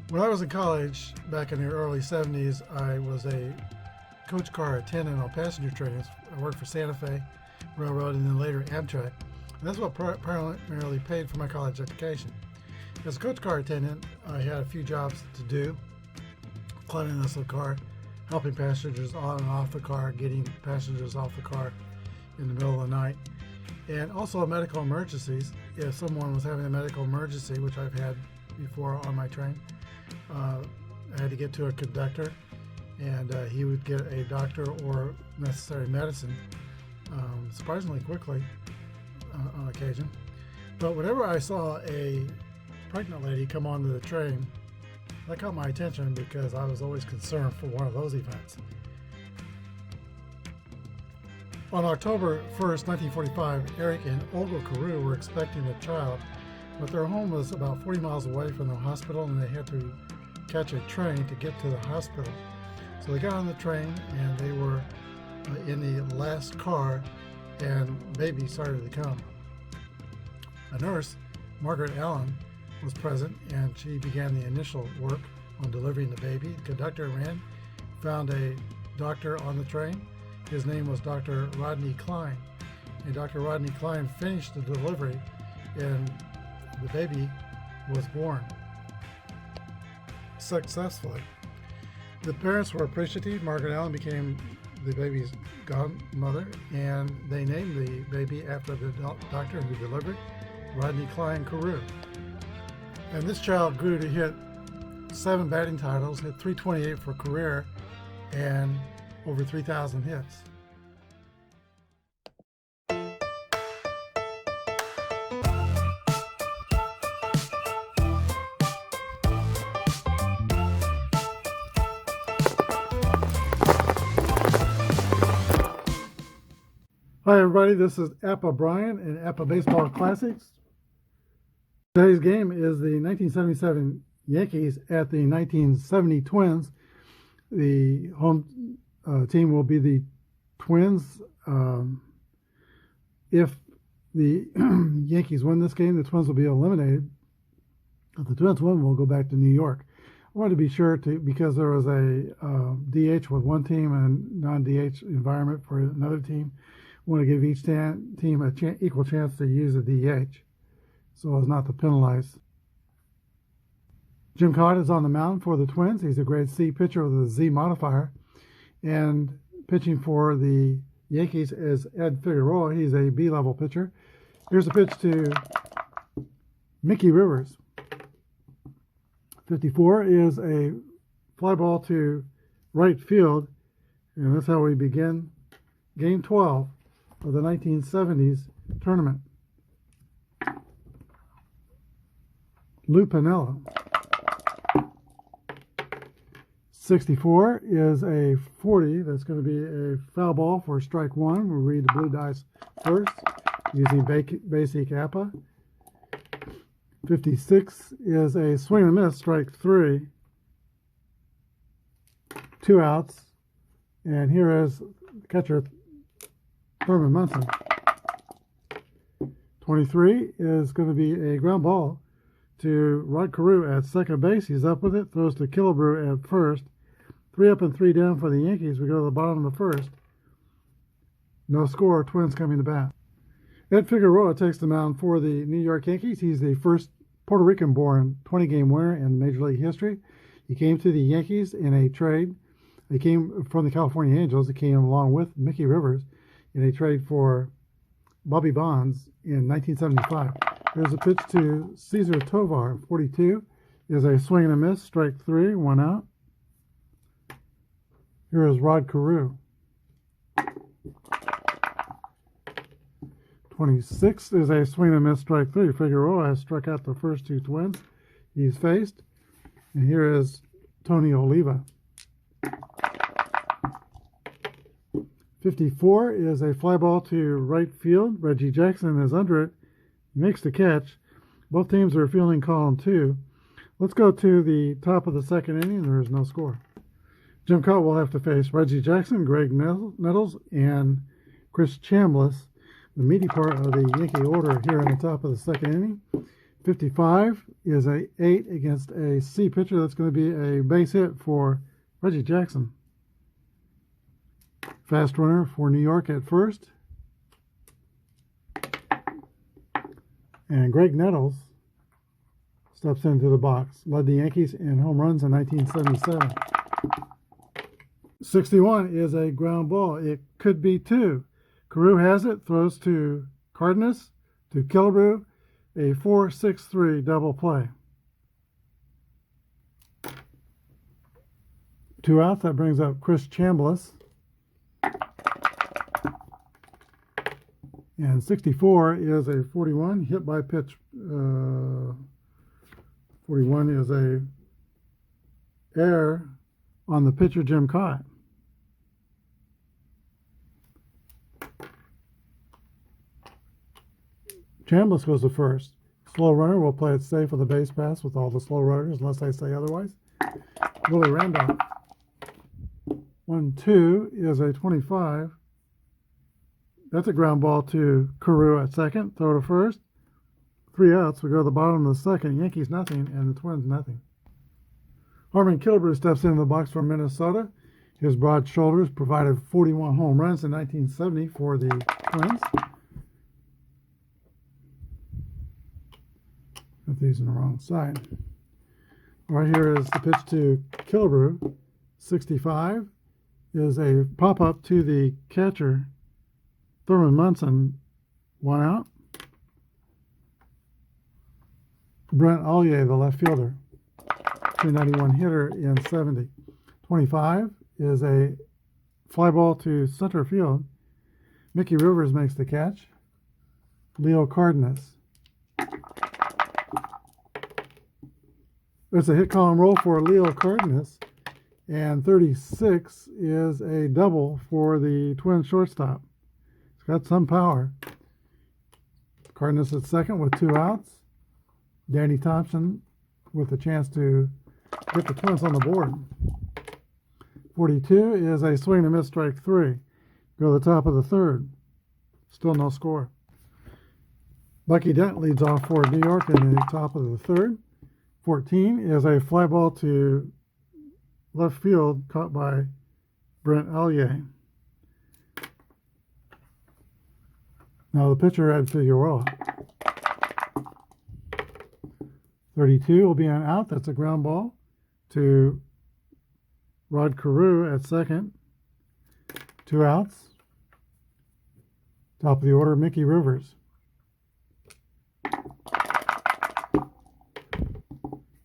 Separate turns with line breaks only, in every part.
When I was in college, back in the early 70s, I was a coach car attendant on passenger trains. I worked for Santa Fe Railroad and then later Amtrak. And that's what primarily paid for my college education. As a coach car attendant, I had a few jobs to do: cleanliness of the car, helping passengers on and off the car, getting passengers off the car in the middle of the night, and also medical emergencies. If someone was having a medical emergency, which I've had before on my train, I had to get to a conductor, and he would get a doctor or necessary medicine surprisingly quickly on occasion. But whenever I saw a pregnant lady come onto the train, that caught my attention because I was always concerned for one of those events. On October 1st, 1945, Eric and Olga Carew were expecting a child, but their home was about 40 miles away from the hospital and they had to catch a train to get to the hospital. So they got on the train and they were in the last car, and baby started to come. A nurse, Margaret Allen, was present and she began the initial work on delivering the baby. The conductor ran, found a doctor on the train. His name was Dr. Rodney Klein, and Dr. Rodney Klein finished the delivery and the baby was born successfully. The parents were appreciative. Margaret Allen became the baby's godmother, and they named the baby after the doctor who delivered, Rodney Klein Carew. And this child grew to hit 7 batting titles, hit .328 for career, and over 3,000 hits. Hi everybody, this is Apba Brian and Apba Baseball Classics. Today's game is the 1977 Yankees at the 1970 Twins. The home team will be the Twins. If the Yankees win this game, the Twins will be eliminated. If the Twins win, we'll go back to New York. I wanted to be sure to, because there was a DH with one team and non-DH environment for another team, I want to give each team an equal chance to use a DH so as not to penalize. Jim Kaat is on the mound for the Twins. He's a grade C pitcher with a Z modifier. And pitching for the Yankees is Ed Figueroa. He's a B-level pitcher. Here's a pitch to Mickey Rivers. 54 is a fly ball to right field. And that's how we begin Game 12 of the 1970s tournament. Lou Piniella. 64 is a 40. That's going to be a foul ball for strike one. We'll read the blue dice first using basic Apba. 56 is a swing and a miss, strike three. 2 outs. And here is catcher Thurman Munson. 23 is going to be a ground ball to Rod Carew at second base. He's up with it, throws to Killebrew at first. 3 up and 3 down for the Yankees. We go to the bottom of the first. No score, Twins coming to bat. Ed Figueroa takes the mound for the New York Yankees. He's the first Puerto Rican-born 20-game winner in Major League history. He came to the Yankees in a trade. He came from the California Angels. He came along with Mickey Rivers in a trade for Bobby Bonds in 1975. There's a pitch to Cesar Tovar. 42 is a swing and a miss, strike three, 1 out. Here is Rod Carew. 26 is a swing and a miss, strike three. Figueroa has struck out the first 2 Twins he's faced. And here is Tony Oliva. 54 is a fly ball to right field. Reggie Jackson is under it. He makes the catch. Both teams are fielding column 2. Let's go to the top of the second inning. There is no score. Jim Kaat will have to face Reggie Jackson, Greg Nettles, and Chris Chambliss, the meaty part of the Yankee order here in the top of the second inning. 55 is a 8 against a C pitcher. That's going to be a base hit for Reggie Jackson. Fast runner for New York at first. And Greg Nettles steps into the box. Led the Yankees in home runs in 1977. 61 is a ground ball. It could be 2. Carew has it, throws to Cardenas, to Killebrew, a 4-6-3 double play. 2 outs. That brings up Chris Chambliss. And 64 is a 41 hit by pitch. 41 is a error on the pitcher Jim Cott. Chambliss goes to first. Slow runner will play it safe with a base pass with all the slow runners, unless I say otherwise. Willie Randolph. 1-2 is a 25. That's a ground ball to Carew at second. Throw to first. 3 outs. We go to the bottom of the second. Yankees nothing, and the Twins nothing. Harmon Killebrew steps into the box from Minnesota. His broad shoulders provided 41 home runs in 1970 for the Twins. Got these on the wrong side. Right here is the pitch to Killebrew. 65 is a pop-up to the catcher, Thurman Munson. 1 out. Brent Ollier, the left fielder. 291 hitter in 70. 25 is a fly ball to center field. Mickey Rivers makes the catch. Leo Cardenas. There's a hit column roll for Leo Cardenas, and 36 is a double for the Twins shortstop. It's got some power. Cardenas at second with 2 outs. Danny Thompson with a chance to get the Twins on the board. 42 is a swing and miss, strike 3. Go to the top of the third. Still no score. Bucky Dent leads off for New York in the top of the third. 14 is a fly ball to left field caught by Brent Ollier. Now the pitcher, Ed Figueroa. 32 will be an out. That's a ground ball to Rod Carew at second. 2 outs. Top of the order, Mickey Rivers.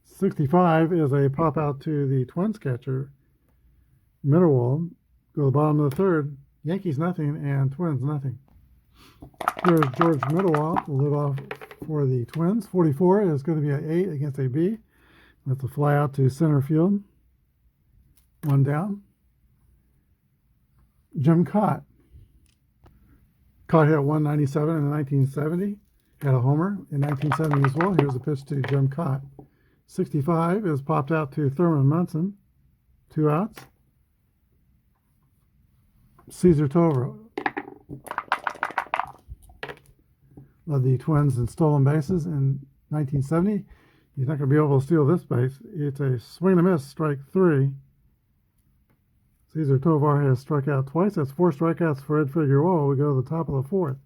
65 is a pop out to the Twins catcher, Mitterwald. Go to the bottom of the third. Yankees nothing and Twins nothing. Here's George Mitterwald, the leadoff for the Twins. 44 is going to be an 8 against a B. That's a fly out to center field. 1 down. Jim Cott. Cott hit 197 in 1970. Had a homer in 1970 as well. Here's the pitch to Jim Cott. 65 is popped out to Thurman Munson. 2 outs. Cesar Toro led the Twins in stolen bases in 1970. He's not going to be able to steal this base. It's a swing and a miss, strike 3. Cesar Tovar has struck out twice. That's 4 strikeouts for Ed Figueroa. We go to the top of the fourth.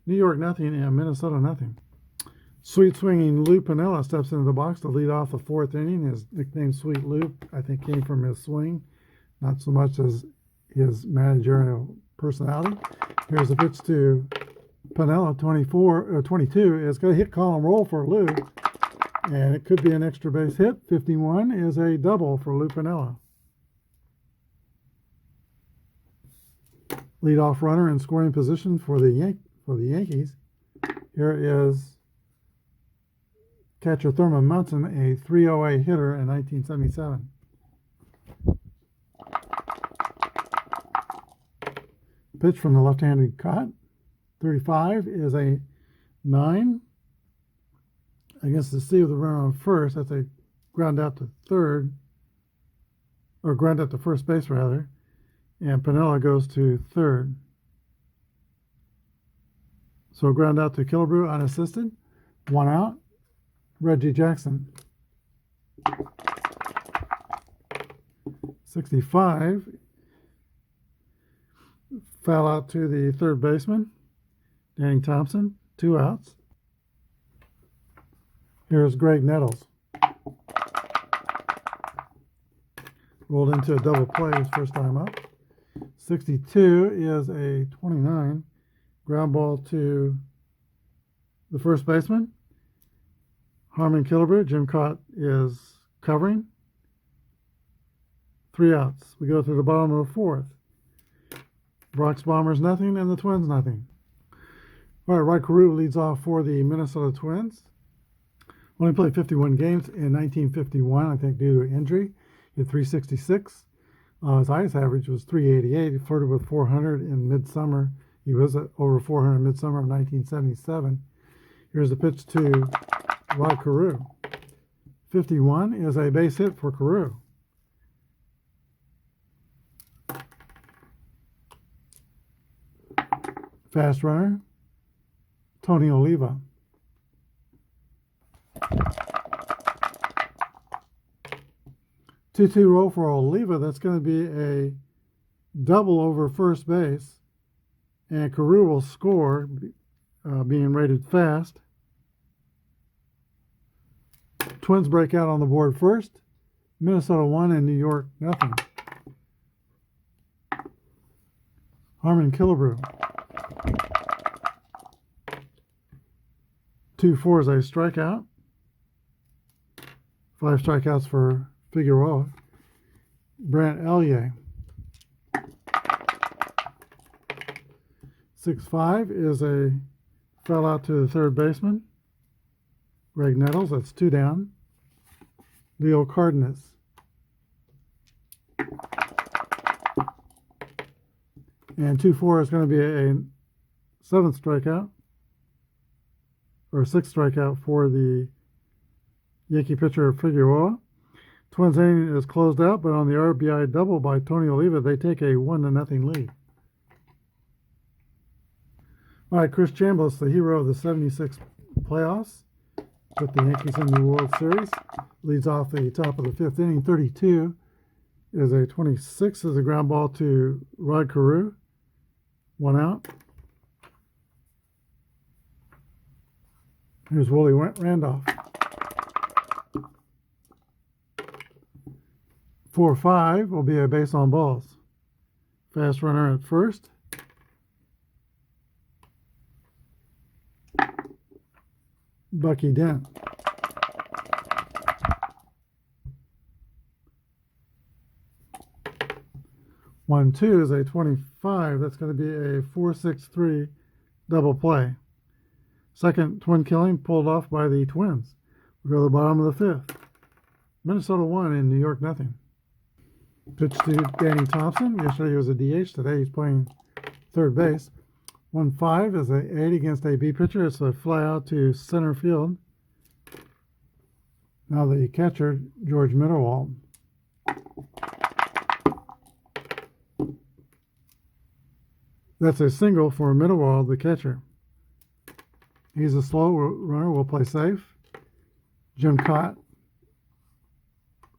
New York nothing and Minnesota nothing. Sweet swinging Lou Piniella steps into the box to lead off the 4th inning. His nickname Sweet Lou, I think, came from his swing, not so much as his managerial personality. Here's a pitch to Piniella. 22 is going to hit column roll for Lou, and it could be an extra base hit. 51 is a double for Lou Piniella. Leadoff runner in scoring position for the Yankees. Here is catcher Thurman Munson, a 308 hitter in 1977. Pitch from the left-handed Cott. 35 is a 9 against the C with the runner on first. That's a ground out to third, or ground out to first base rather, and Piniella goes to third. So ground out to Killebrew unassisted. 1 out. Reggie Jackson. 65, foul out to the third baseman, Danny Thompson, 2 outs. Here's Greg Nettles. Rolled into a double play his first time up. 62 is a 29, ground ball to the first baseman, Harmon Killebrew. Jim Cott is covering. 3 outs. We go to the bottom of the 4th. Bronx Bombers nothing and the Twins nothing. All right, Rod Carew leads off for the Minnesota Twins. Only played 51 games in 1951, I think due to injury. He had 366. His highest average was 388. He flirted with 400 in midsummer. He was at over 400 in midsummer of 1977. Here's the pitch to Rod Carew. 51 is a base hit for Carew. Fast runner, Tony Oliva. Two-two roll for Oliva. That's going to be a double over first base, and Carew will score, being rated fast. Twins break out on the board first. Minnesota 1 and New York nothing. Harmon Killebrew. 2-4 is a strikeout. 5 strikeouts for Figueroa. Brant Elliott. 6-5 is a foul out to the third baseman, Greg Nettles. That's 2 down. Leo Cardenas. And 2-4 is going to be a 7th strikeout, or 6th strikeout for the Yankee pitcher Figueroa. Twins inning is closed out, but on the RBI double by Tony Oliva, they take a 1-0 lead. All right, Chris Chambliss, the hero of the 76 playoffs, put the Yankees in the World Series, leads off the top of the 5th inning. 32 is a 26 is a ground ball to Rod Carew. 1 out. Here's Willie Randolph. 4-5 will be a base on balls. Fast runner at first. Bucky Dent. 1-2 is a 25. That's going to be a 4-6-3 double play. Second twin killing pulled off by the Twins. We go to the bottom of the 5th. Minnesota 1 and New York nothing. Pitch to Danny Thompson. Yesterday he was a DH. Today he's playing third base. 1-5 is a 8 against a B pitcher. It's a fly out to center field. Now the catcher, George Mitterwald. That's a single for Mitterwald, the catcher. He's a slow runner. Will play safe. Jim Cott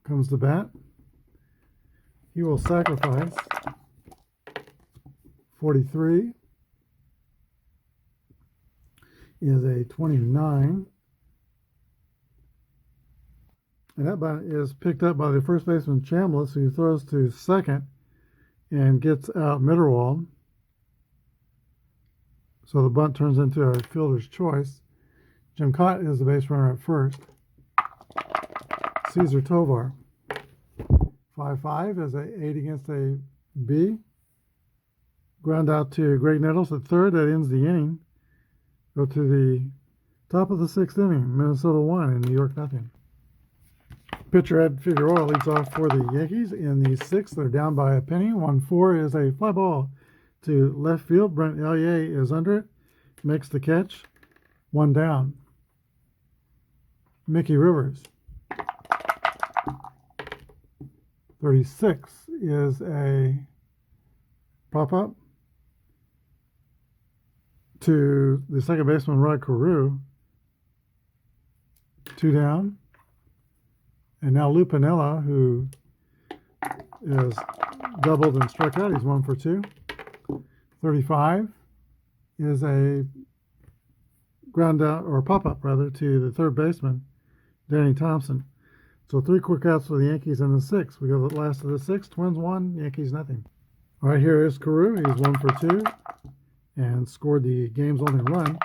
comes to bat. He will sacrifice. 43 is a 29. And that bat is picked up by the first baseman Chambliss, who throws to second and gets out Mitterwald. So the bunt turns into a fielder's choice. Jim Cott is the base runner at first. Cesar Tovar. 5-5 is a 8 against a B. Ground out to Greg Nettles at third. That ends the inning. Go to the top of the 6th inning. Minnesota 1 and New York nothing. Pitcher Ed Figueroa leads off for the Yankees in the 6th. They're down by a penny. 1-4 is a fly ball to left field. Brent Elliott is under it. Makes the catch. 1 down. Mickey Rivers. 36 is a pop-up to the second baseman, Rod Carew. 2 down. And now Lou Piniella, who is doubled and struck out. He's 1 for 2. 35 is a ground out, or pop-up rather, to the third baseman, Danny Thompson. So 3 quick outs for the Yankees in the 6th. We go to the last of the 6th. Twins 1, Yankees nothing. All right, here is Carew. He's 1 for 2 and scored the game's only run.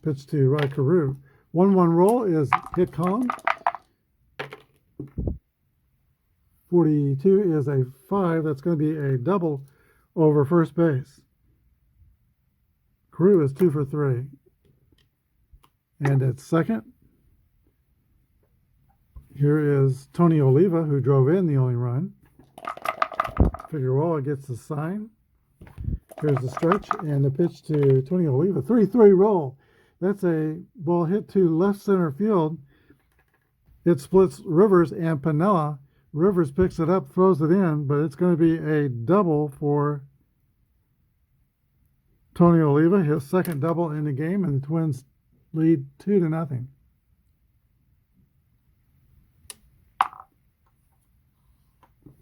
Pitch to Rod Carew. 1-1 roll is hit column. 42 is a 5. That's going to be a double over first base. Carew is 2 for 3. And at second, here is Tony Oliva, who drove in the only run. Figueroa gets the sign. Here's the stretch and the pitch to Tony Oliva. 3-3 roll. That's a ball hit to left center field. It splits Rivers and Piniella. Rivers picks it up, throws it in, but it's going to be a double for Tony Oliva, his second double in the game, and the Twins lead 2-0.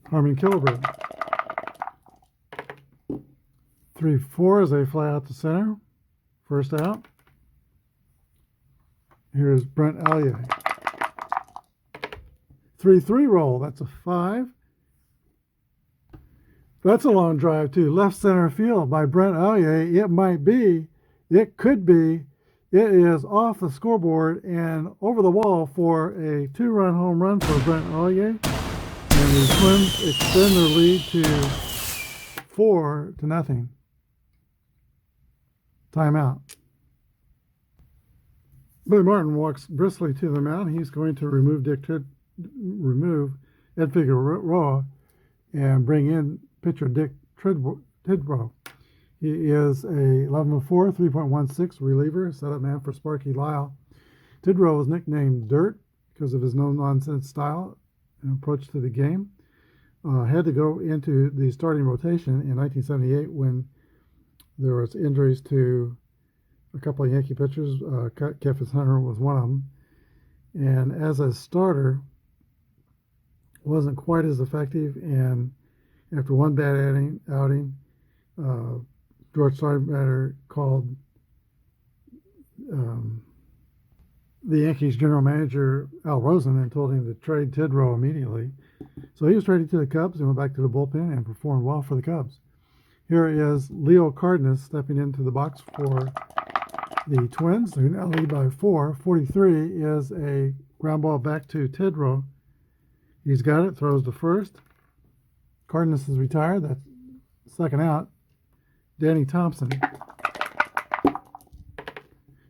Harmon Killebrew. 3-4 is a fly out to center. First out. Here's Brent Allier. 3-3 roll. That's a 5. That's a long drive to left center field by Brent Allier. It might be, it could be, it is off the scoreboard and over the wall for a 2-run home run for Brent Allier. And the Twins extend their lead to 4-0. Timeout. Billy Martin walks briskly to the mound. He's going to remove Ed Figueroa and bring in pitcher Dick Tidrow. He is a 11-4, 3.16 reliever, setup man for Sparky Lyle. Tidrow was nicknamed Dirt because of his no-nonsense style and approach to the game. Had to go into the starting rotation in 1978 when there was injuries to a couple of Yankee pitchers. Kefis Hunter was one of them. And as a starter, wasn't quite as effective. And after one bad outing, George Steinbrenner called the Yankees general manager, Al Rosen, and told him to trade Tidrow immediately. So he was traded to the Cubs and went back to the bullpen and performed well for the Cubs. Here is Leo Cardenas stepping into the box for the Twins, who now lead by 4. 43 is a ground ball back to Tidrow. He's got it, throws to first. Cardenas is retired. That's second out. Danny Thompson.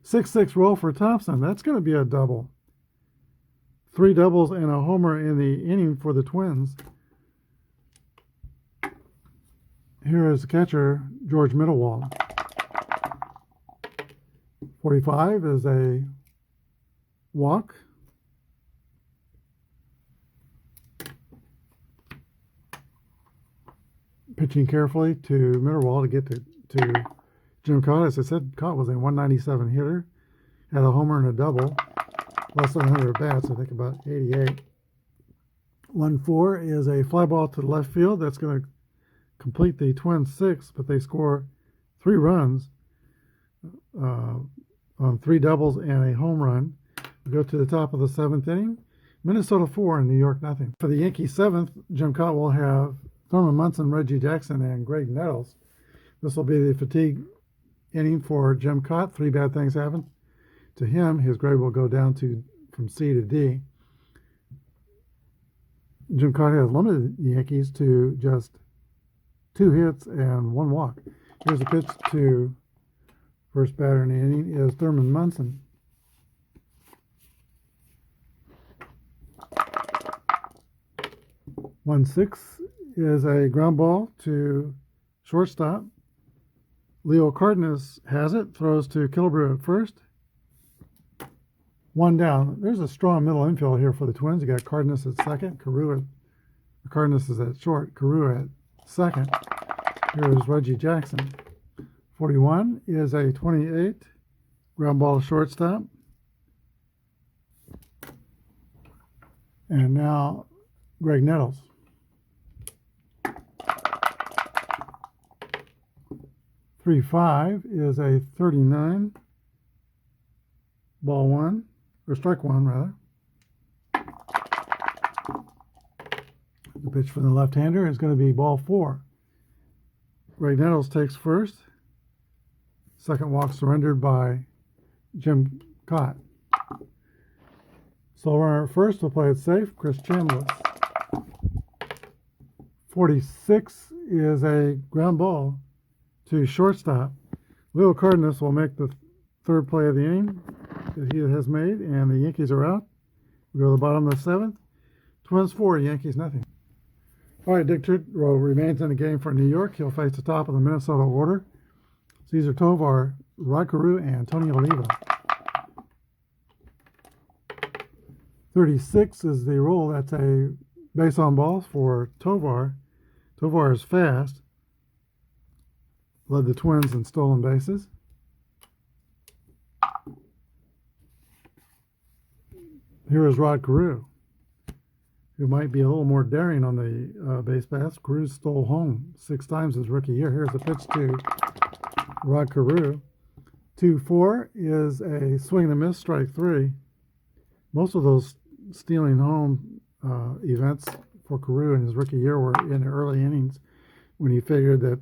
6-6 roll for Thompson. That's going to be a double. 3 doubles and a homer in the inning for the Twins. Here is the catcher, George Middlewall. 45 is a walk. Pitching carefully to Middlewall to get to Jim Cott. As I said, Cott was a 197 hitter. Had a homer and a double. Less than 100 bats, I think about 88. 1-4 is a fly ball to the left field. That's going to complete the Twins' 6, but they score 3 runs on 3 doubles and a home run. We go to the top of the 7th inning. Minnesota 4 and New York nothing. For the Yankees' 7th, Jim Cott will have Thurman Munson, Reggie Jackson, and Greg Nettles. This will be the fatigue inning for Jim Cott. 3 bad things happen to him. His grade will go down from C to D. Jim Cott has limited the Yankees to just 2 hits and 1 walk. Here's a pitch to first batter in the inning is Thurman Munson. One 6 is a ground ball to shortstop. Leo Cardenas has it, throws to Killebrew at first. 1 down. There's a strong middle infield here for the Twins. You got Cardenas at second, Cardenas is at short, Carew at second. Here's Reggie Jackson. 41 is a 28 ground ball to shortstop. And now Greg Nettles. .35 is a 39, ball one, or strike one rather. The pitch from the left-hander is going to be ball four. Greg Nettles takes first. Second walk surrendered by Jim Cott. So runner at first will play it safe, Chris Chambliss. 46 is a ground ball to shortstop. Leo Cardenas will make the third play of the inning that he has made, and the Yankees are out. We go to the bottom of the seventh. Twins 4, Yankees nothing. All right, Dick Tidrow remains in the game for New York. He'll face the top of the Minnesota order. Cesar Tovar, Rod Carew, and Tony Oliva. 36 is the roll. That's a base on balls for Tovar. Tovar is fast. Led the Twins in stolen bases. Here is Rod Carew, who might be a little more daring on the base paths. Carew stole home 6 times his rookie year. Here's the pitch to Rod Carew. 2-4 is a swing and a miss, strike 3. Most of those stealing home events for Carew in his rookie year were in the early innings, when he figured that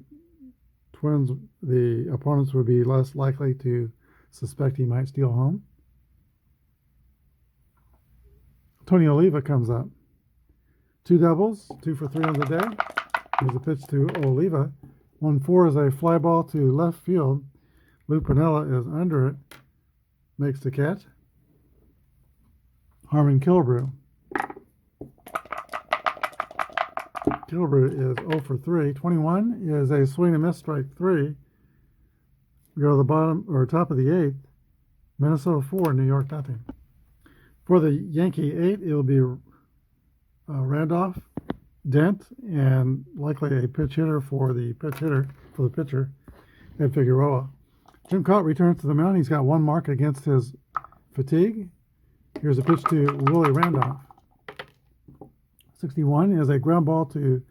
Twins, the opponents, would be less likely to suspect he might steal home. Tony Oliva comes up. 2 doubles, 2 for 3 on the day. Here's a pitch to Oliva. 1-4 is a fly ball to left field. Lou Piniella is under it. Makes the catch. Harmon Killebrew. Killebrew is 0 for 3. 21 is a swing and miss, strike 3. We go to the bottom or top of the 8th. Minnesota 4, New York nothing. For the Yankee 8, it will be Randolph, Dent, and likely a pitch hitter for the pitcher, Ed Figueroa. Jim Cott returns to the mound. He's got 1 mark against his fatigue. Here's a pitch to Willie Randolph. 61 is a ground ball to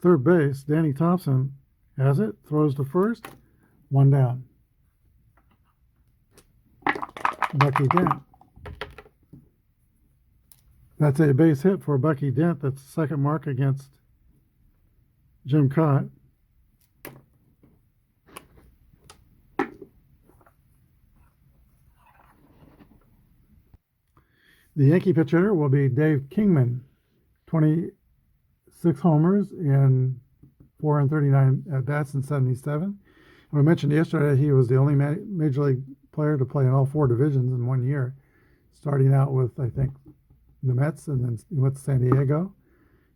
third base. Danny Thompson has it, throws to first, 1 down. Bucky Dent. That's a base hit for Bucky Dent. That's the second mark against Jim Cott. The Yankee pitcher will be Dave Kingman. 26 homers in 439 at-bats in 77. We mentioned yesterday he was the only major league player to play in all 4 divisions in 1 year, starting out with, I think, the Mets, and then he went to San Diego,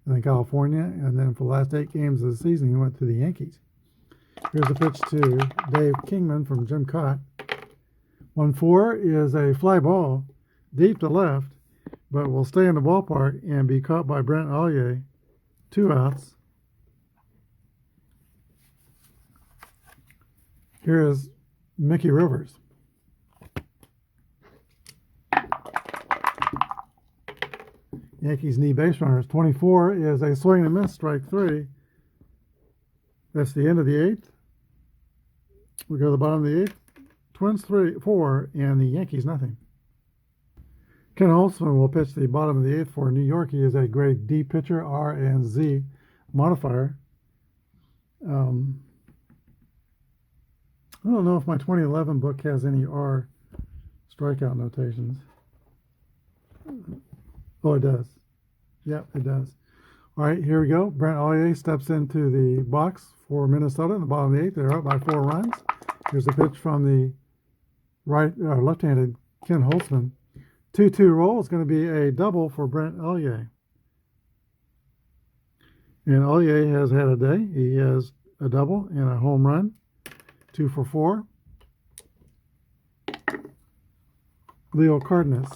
and then California, and then for the last 8 games of the season, he went to the Yankees. Here's a pitch to Dave Kingman from Jim Cott. 1-4 is a fly ball deep to left, but will stay in the ballpark and be caught by Brent Ollier. 2 outs. Here is Mickey Rivers. Yankees need base runners. 24 is a swing and miss, strike 3. That's the end of the 8th. We go to the bottom of the 8th. Twins 4, and the Yankees nothing. Ken Holtzman will pitch the bottom of the 8th for New York. He is a grade D pitcher, R and Z modifier. I don't know if my 2011 book has any R strikeout notations. Oh, it does. Yep, it does. All right, here we go. Brent Ollier steps into the box for Minnesota in the bottom of the 8th. They're up by 4 runs. Here's a pitch from the left-handed Ken Holtzman. 2-2 roll is going to be a double for Brent Ollier. And Ollier has had a day. He has a double and a home run. 2 for 4. Leo Cardenas.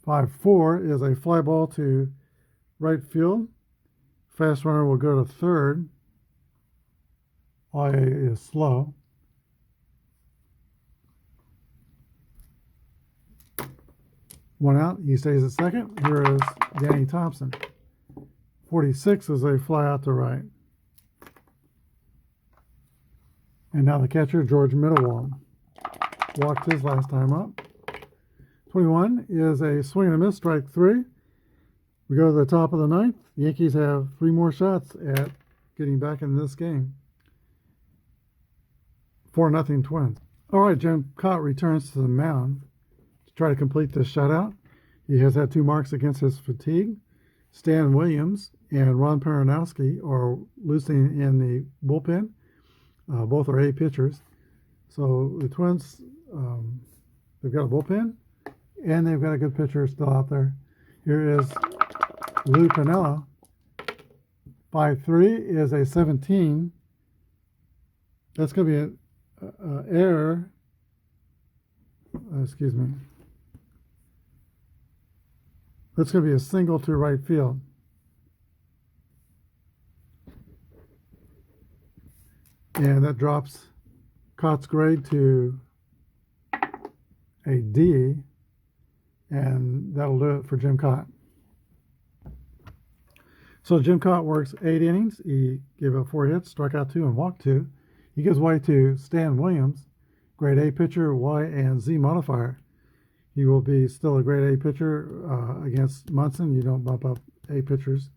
5-4 is a fly ball to right field. Fast runner will go to third. Ollier is slow. 1 out. He stays at second. Here is Danny Thompson. 46 is a fly out to right. And now the catcher, George Middlewall. Walked his last time up. 21 is a swing and a miss, strike 3. We go to the top of the ninth. The Yankees have 3 more shots at getting back in this game. 4-0 Twins. All right, Jim Cott returns to the mound to try to complete this shutout. He has had 2 marks against his fatigue. Stan Williams and Ron Peronowski are losing in the bullpen. Both are A pitchers. So the Twins, they've got a bullpen, and they've got a good pitcher still out there. Here is Lou Piniella. 5-3 is a 17. That's going to be an error. Excuse me. That's going to be a single to right field. And that drops Cott's grade to a D, and that'll do it for Jim Cott. So Jim Cott works 8 innings. He gave up 4 hits, struck out 2, and walked 2. He gives way to Stan Williams, grade A pitcher, Y and Z modifier. He will be still a grade A pitcher against Munson. You don't bump up A pitchers.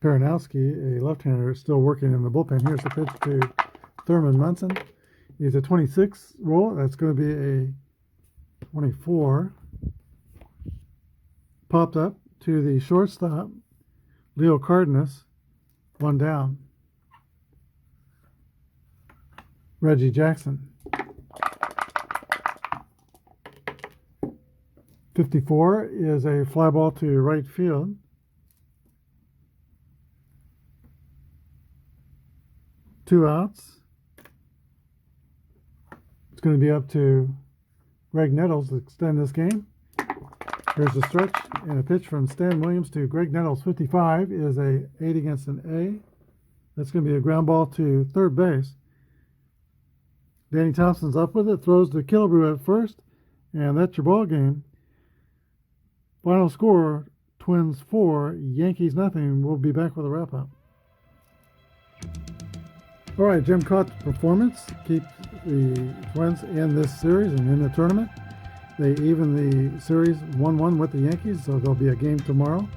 Peronowski, a left-hander, is still working in the bullpen. Here's the pitch to Thurman Munson. He's a 26 roll. That's going to be a 24. Popped up to the shortstop, Leo Cardenas, 1 down. Reggie Jackson. 54 is a fly ball to right field. Two outs. It's going to be up to Greg Nettles to extend this game. Here's a stretch and a pitch from Stan Williams to Greg Nettles. 55 is a 8 against an A. That's going to be a ground ball to third base. Danny Thompson's up with it, throws to Killebrew at first, and that's your ball game. Final score, Twins 4, Yankees nothing. We'll be back with a wrap-up. All right, Jim Cott's performance keeps the Twins in this series and in the tournament. They even the series 1-1 with the Yankees, so there'll be a game tomorrow.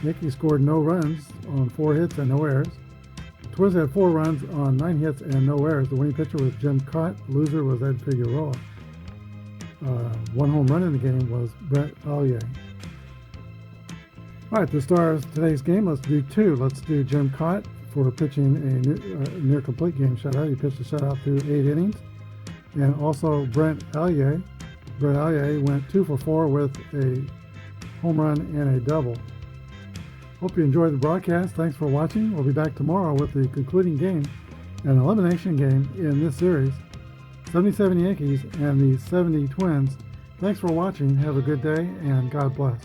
Yankees scored no runs on 4 hits and no errors. Twins had 4 runs on 9 hits and no errors. The winning pitcher was Jim Cott. Loser was Ed Figueroa. 1 home run in the game was Brett Allier. All right, the stars of today's game, let's do 2. Let's do Jim Cott for pitching a near complete game shutout. He pitched a shutout through 8 innings. And also Brett Allier. Brett Allier went 2 for 4 with a home run and a double. Hope you enjoyed the broadcast. Thanks for watching. We'll be back tomorrow with the concluding game, an elimination game in this series. 77 Yankees and the 70 Twins. Thanks for watching. Have a good day and God bless.